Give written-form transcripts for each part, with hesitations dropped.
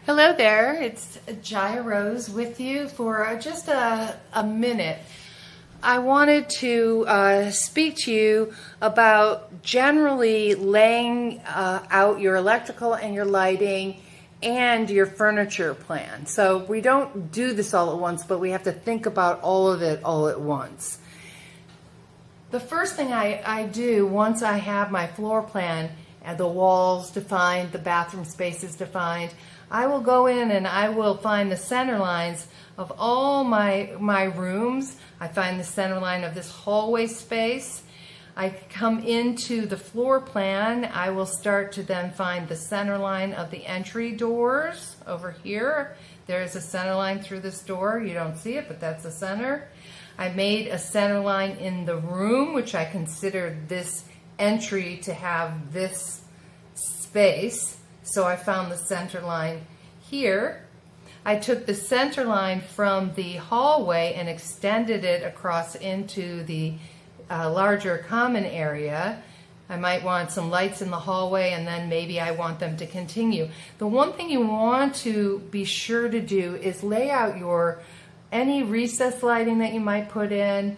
Hello there, it's Jaya Rose with you for just a minute. I wanted to speak to you about generally laying out your electrical and your lighting and your furniture plan. So we don't do this all at once, but we have to think about all of it all at once. The first thing I do once I have my floor plan and the walls defined, the bathroom spaces defined, I will go in and I will find the center lines of all my rooms. I find the center line of this hallway space. I come into the floor plan. I will start to then find the center line of the entry doors over here. There's a center line through this door. You don't see it, but that's the center. I made a center line in the room, which I consider this entry to have this space. So I found the center line here. I took the center line from the hallway and extended it across into the larger common area. I might want some lights in the hallway, and then maybe I want them to continue. The one thing you want to be sure to do is lay out any recessed lighting that you might put in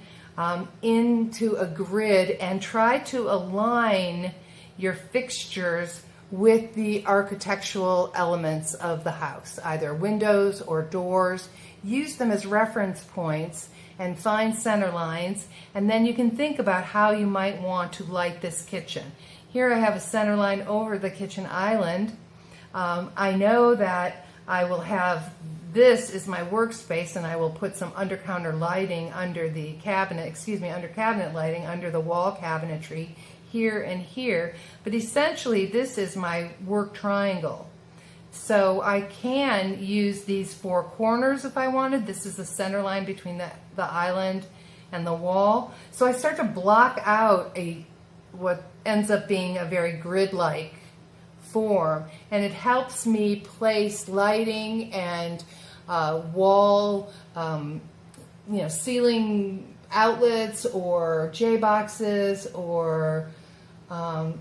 into a grid, and try to align your fixtures with the architectural elements of the house, either windows or doors. Use them as reference points and find center lines, and then you can think about how you might want to light this kitchen. Here I have a center line over the kitchen island. I know that I will have, this is my workspace, and I will put some under counter lighting under the cabinet, under cabinet lighting under the wall cabinetry here and here, but essentially this is my work triangle. So I can use these four corners if I wanted. This is the center line between the island and the wall. So I start to block out what ends up being a very grid-like form, and it helps me place lighting and wall, ceiling outlets or J-boxes or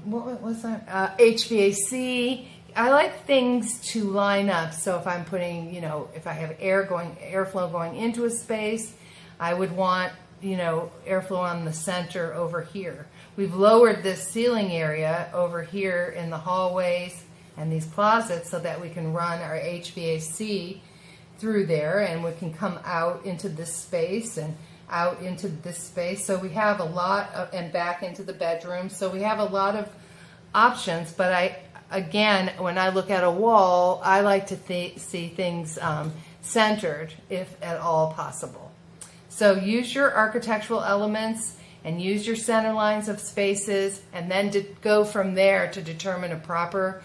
what was that? HVAC. I like things to line up. So if I'm putting, if I have airflow going into a space, I would want, airflow on the center over here. We've lowered this ceiling area over here in the hallways and these closets so that we can run our HVAC through there, and we can come out into this space and out into this space. So we have a lot of, and back into the bedroom. So we have a lot of options, but again, when I look at a wall, I like to see things centered if at all possible. So use your architectural elements and use your center lines of spaces, and then to go from there to determine a proper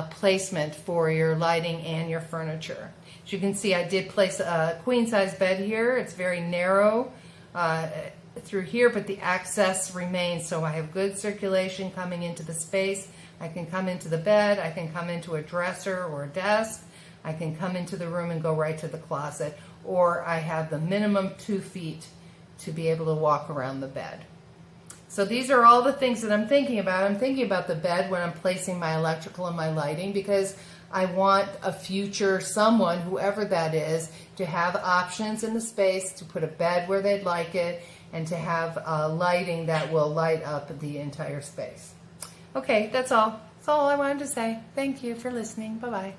placement for your lighting and your furniture. As you can see, I did place a queen size bed here. It's very narrow through here, but the access remains, so I have good circulation coming into the space. I can come into the bed, I can come into a dresser or a desk, I can come into the room and go right to the closet, or I have the minimum 2 feet to be able to walk around the bed. So these are all the things that I'm thinking about. I'm thinking about the bed when I'm placing my electrical and my lighting, because I want a future someone, whoever that is, to have options in the space, to put a bed where they'd like it, and to have lighting that will light up the entire space. Okay, that's all. That's all I wanted to say. Thank you for listening. Bye-bye.